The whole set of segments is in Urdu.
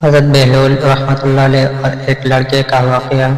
حضرت بہلول رحمۃ اللہ علیہ اور ایک لڑکے کا واقعہ۔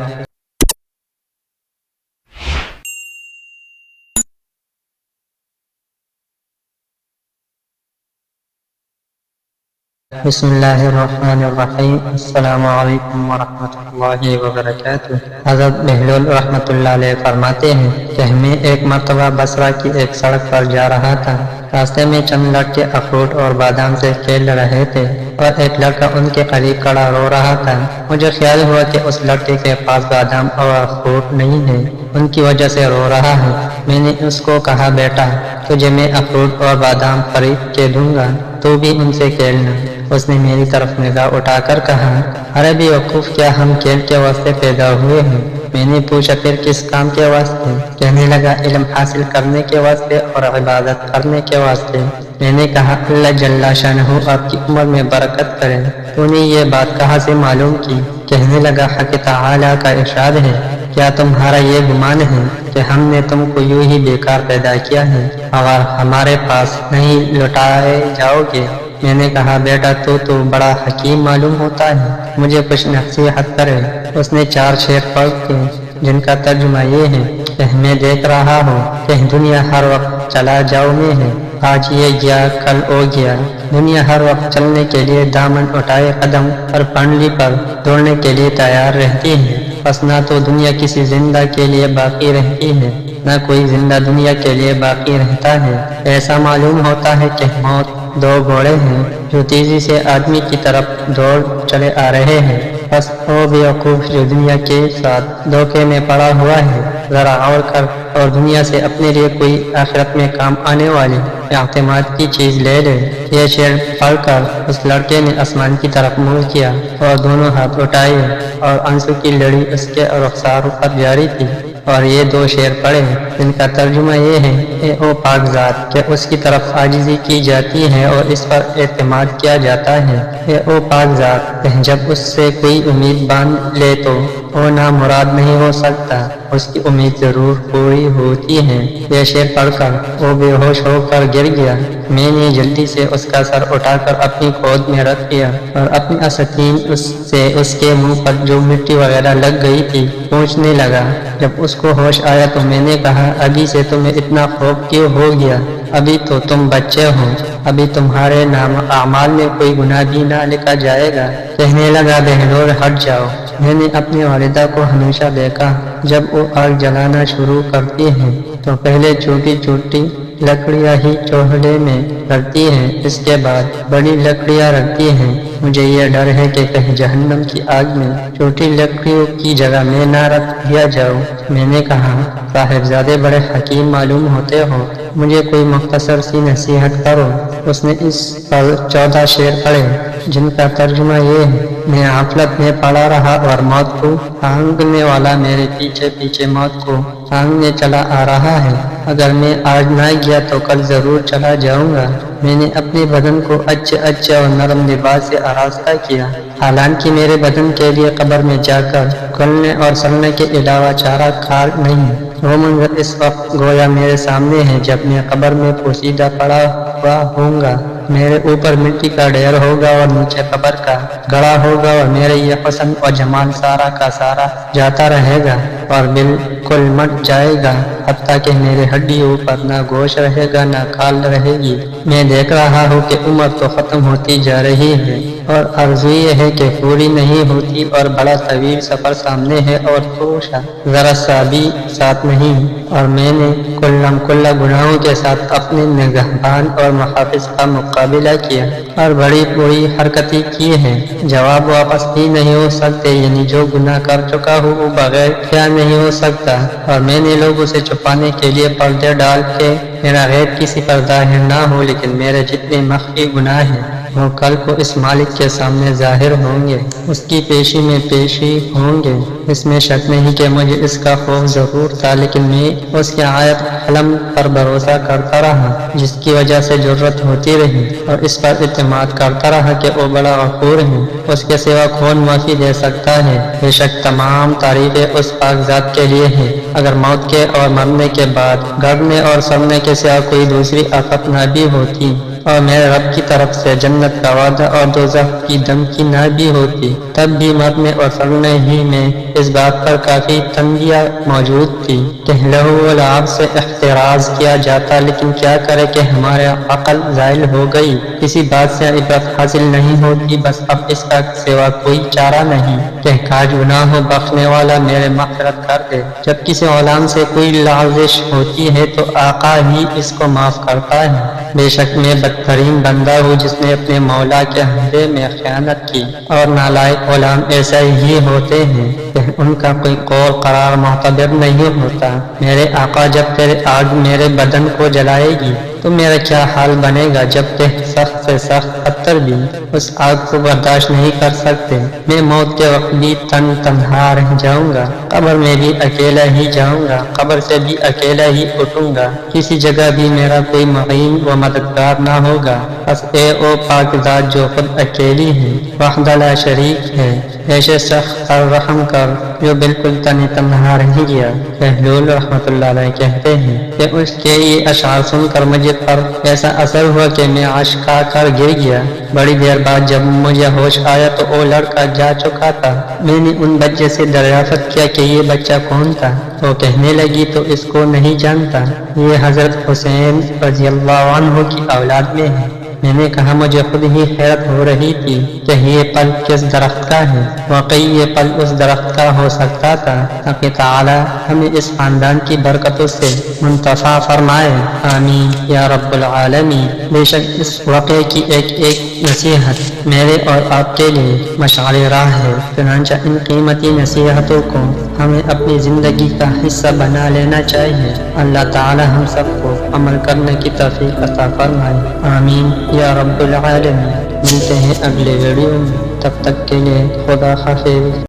بسم اللہ الرحمن الرحیم۔ السلام علیکم ورحمۃ اللہ وبرکاتہ۔ حضرت بہلول رحمۃ اللہ علیہ فرماتے ہیں کہ میں ایک مرتبہ بصرہ کی ایک سڑک پر جا رہا تھا۔ راستے میں چند لڑکے اخروٹ اور بادام سے کھیل رہے تھے اور ایک لڑکا ان کے قریب کھڑا رو رہا تھا۔ مجھے خیال ہوا کہ اس لڑکے کے پاس بادام اور اخروٹ نہیں ہے، ان کی وجہ سے رو رہا ہے۔ میں نے اس کو کہا، بیٹا تجھے میں اخروٹ اور بادام خرید کے دوں گا، تو بھی ان سے کھیلنا۔ اس نے میری طرف نگاہ اٹھا کر کہا، ارے بے وقوف، کیا ہم کھیل کے واسطے پیدا ہوئے ہیں؟ میں نے پوچھا، پھر کس کام کے واسطے؟ کہنے لگا، علم حاصل کرنے کے واسطے اور عبادت کرنے کے واسطے۔ میں نے کہا، اللہ جل شانہ آپ کی عمر میں برکت کرے، تو نے یہ بات کہاں سے معلوم کی؟ کہنے لگا، حق تعالیٰ کا ارشاد ہے، کیا تمہارا یہ گمان ہے کہ ہم نے تم کو یوں ہی بیکار پیدا کیا ہے اور ہمارے پاس نہیں لوٹائے جاؤ گے؟ میں نے کہا، بیٹا تو بڑا حکیم معلوم ہوتا ہے، مجھے کچھ نصیحت کرے۔ اس نے 4 شعر پڑھ کے، جن کا ترجمہ یہ ہے کہ میں دیکھ رہا ہوں کہ دنیا ہر وقت چلا جاؤ میں ہے، آج یہ گیا کل وہ گیا۔ دنیا ہر وقت چلنے کے لیے دامن اٹھائے قدم اور پنڈلی پر دوڑنے کے لیے تیار رہتی ہے، بس نہ تو دنیا کسی زندہ کے لیے باقی رہتی ہے، نہ کوئی زندہ دنیا کے لیے باقی رہتا ہے۔ ایسا معلوم ہوتا ہے کہ موت 2 گھوڑے ہیں جو تیزی سے آدمی کی طرف دوڑ چلے آ رہے ہیں، بس وہ بیوقوف جو دنیا کے ساتھ دھوکے میں پڑا ہوا ہے، ذرا غور کر اور دنیا سے اپنے لیے کوئی آخرت میں کام آنے والی اعتماد کی چیز لے لے۔ یہ شعر پڑھ کر اس لڑکے نے آسمان کی طرف منہ کیا اور دونوں ہاتھ اٹھائے اور آنسو کی لڑی اس کے رخسار پر جاری تھی، اور یہ 2 شعر پڑھے جن کا ترجمہ یہ ہے، اے او پاک ذات، کہ اس کی طرف عاجزی کی جاتی ہے اور اس پر اعتماد کیا جاتا ہے۔ اے او پاک ذات، کہ جب اس سے کوئی امید باندھ لے تو وہ نامراد نہیں ہو سکتا، اس کی امید ضرور پوری ہوتی ہے۔ یہ شعر پڑھ کر وہ بے ہوش ہو کر گر گیا۔ میں نے جلدی سے اس کا سر اٹھا کر اپنی گود میں رکھ دیا اور اپنی اساتین سے اس کے منہ پر جو مٹی وغیرہ لگ گئی تھی پوچھنے لگا۔ جب اس کو ہوش آیا تو میں نے کہا، ابھی سے تمہیں اتنا خوف کیوں ہو گیا؟ ابھی تو تم بچے ہو، ابھی تمہارے نام اعمال میں کوئی گناہ بھی نہ لکھا جائے گا۔ کہنے لگا، بہلول ہٹ جاؤ۔ میں نے اپنی والدہ کو ہمیشہ دیکھا، جب وہ آگ جلانا شروع کرتی ہیں تو پہلے چھوٹی چھوٹی لکڑیاں ہی چولہے میں رکھتی ہیں، اس کے بعد بڑی لکڑیاں رکھتی ہیں۔ مجھے یہ ڈر ہے کہ کہیں جہنم کی آگ میں چھوٹی لکڑیوں کی جگہ میں نہ رکھ دیا جاؤں۔ میں نے کہا، صاحبزادے بڑے حکیم معلوم ہوتے ہو، مجھے کوئی مختصر سی نصیحت کرو۔ اس نے اس پر 14 شعر پڑھے جن کا ترجمہ یہ ہے، میں غفلت میں پڑا رہا اور موت کو پھانگنے والا میرے پیچھے پیچھے موت کو پھانگنے چلا آ رہا ہے۔ اگر میں آج نہ گیا تو کل ضرور چلا جاؤں گا۔ میں نے اپنے بدن کو اچھے اور نرم لباس سے آراستہ کیا، حالانکہ میرے بدن کے لیے قبر میں جا کر گلنے اور سڑنے کے علاوہ چارہ کار نہیں۔ وہ منظر اس وقت گویا میرے سامنے ہے جب میں قبر میں پوسیدہ پڑا ہوا ہوں گا۔ میرے اوپر مٹی کا ڈھیر ہوگا اور نیچے قبر کا گڑھا ہوگا، اور میرے یہ حسن اور جمال سارا کا سارا جاتا رہے گا اور بالکل مٹ جائے گا، حتیٰ کہ میرے ہڈیوں پر نہ گوشت رہے گا نہ کھال رہے گی۔ میں دیکھ رہا ہوں کہ عمر تو ختم ہوتی جا رہی ہے اور آرزو یہ ہے کہ پوری نہیں ہوتی، اور بڑا طویل سفر سامنے ہے اور تو ذرا سا بھی ساتھ نہیں، اور میں نے کلا گناہوں کے ساتھ اپنے نگہبان اور محافظ کا مقابلہ کیا اور بڑی بری حرکتیں کی ہیں، جواب واپس بھی نہیں ہو سکتے، یعنی جو گناہ کر چکا ہوں وہ بغیر کیا نہیں ہو سکتا، اور میں نے لوگوں سے چھپانے کے لیے پردے ڈال کے میرا غیب کسی پر ظاہر نہ ہو، لیکن میرے جتنے مخفی گناہ ہیں وہ کل کو اس مالک کے سامنے ظاہر ہوں گے، اس کی پیشی میں پیشی ہوں گے۔ اس میں شک نہیں کہ مجھے اس کا خوف ضرور تھا، لیکن میں اس کے آیت حلم پر بھروسہ کرتا رہا، جس کی وجہ سے جرت ہوتی رہی، اور اس پر اعتماد کرتا رہا کہ وہ بڑا غفور ہے، اس کے سوا کون معافی دے سکتا ہے۔ بے شک تمام تعریفیں اس پاک ذات کے لیے ہیں۔ اگر موت کے اور مرنے کے بعد گڑنے اور سڑنے کے سوا کوئی دوسری آفت نہ بھی ہوتی اور میرے رب کی طرف سے جنت کا وعدہ اور دوزخ کی دھمکی نہ بھی ہوتی، تب بھی مرنے اور سڑنے ہی میں اس بات پر کافی تنگیاں موجود تھی کہ لہو و لعاب سے احتراز کیا جاتا، لیکن کیا کرے کہ ہمارے عقل زائل ہو گئی، کسی بات سے عبرت حاصل نہیں ہوتی، بس اب اس کا سوا کوئی چارہ نہیں کہ کاش گناہوں بخشنے والا میرے مغفرت کر دے۔ جب کسی غلام سے کوئی لغزش ہوتی ہے تو آقا ہی اس کو معاف کرتا ہے۔ بے شک میں بدترین بندہ ہوں جس نے اپنے مولا کے عہدے میں خیانت کی، اور نالائق غلام ایسے ہی ہوتے ہیں کہ ان کا کوئی قول قرار معتبر نہیں ہوتا۔ میرے آقا جب تیرے آگ میرے بدن کو جلائے گی تو میرا کیا حال بنے گا، جب کہ سخت سے سخت پتھر بھی اس آگ کو برداشت نہیں کر سکتے۔ میں موت کے وقت بھی تنہا رہ جاؤں گا، قبر میں بھی اکیلا ہی جاؤں گا، قبر سے بھی اکیلا ہی اٹھوں گا، کسی جگہ بھی میرا کوئی معین و مددگار نہ ہوگا۔ بس اے او پاک ذات جو خود اکیلی ہے، وحدہ لا شریک ہے، ایسے شخص پر رحم کر جو بالکل تنہا رہ گیا۔ بہلول رحمۃ اللہ علیہ کہتے ہیں کہ اس کے یہ اشعار سن کر مجھے پر ایسا اثر ہوا کہ میں اشکا کر گر گیا۔ بڑی دیر بعد جب مجھے ہوش آیا تو وہ لڑکا جا چکا تھا۔ میں نے ان بچے سے دریافت کیا کہ یہ بچہ کون تھا؟ وہ کہنے لگی تو اس کو نہیں جانتا، یہ حضرت حسین رضی اللہ عنہ کی اولاد میں ہے۔ میں نے کہا مجھے خود ہی حیرت ہو رہی تھی کہ یہ پھل کس درخت کا ہے، واقعی یہ پھل اس درخت کا ہو سکتا تھا۔ تاکہ تعالی ہمیں اس خاندان کی برکتوں سے منتفع فرمائے، آمین یا رب العالمین۔ بے شک اس واقعے کی ایک ایک نصیحت میرے اور آپ کے لیے مشعل راہ ہے، چنانچہ ان قیمتی نصیحتوں کو ہمیں اپنی زندگی کا حصہ بنا لینا چاہیے۔ اللہ تعالی ہم سب کو عمل کرنے کی توفیق عطا فرمائے، آمین یا رب العالمین۔ ملتے ہیں اگلے ویڈیو میں، تب تک کے لیے خدا حافظ۔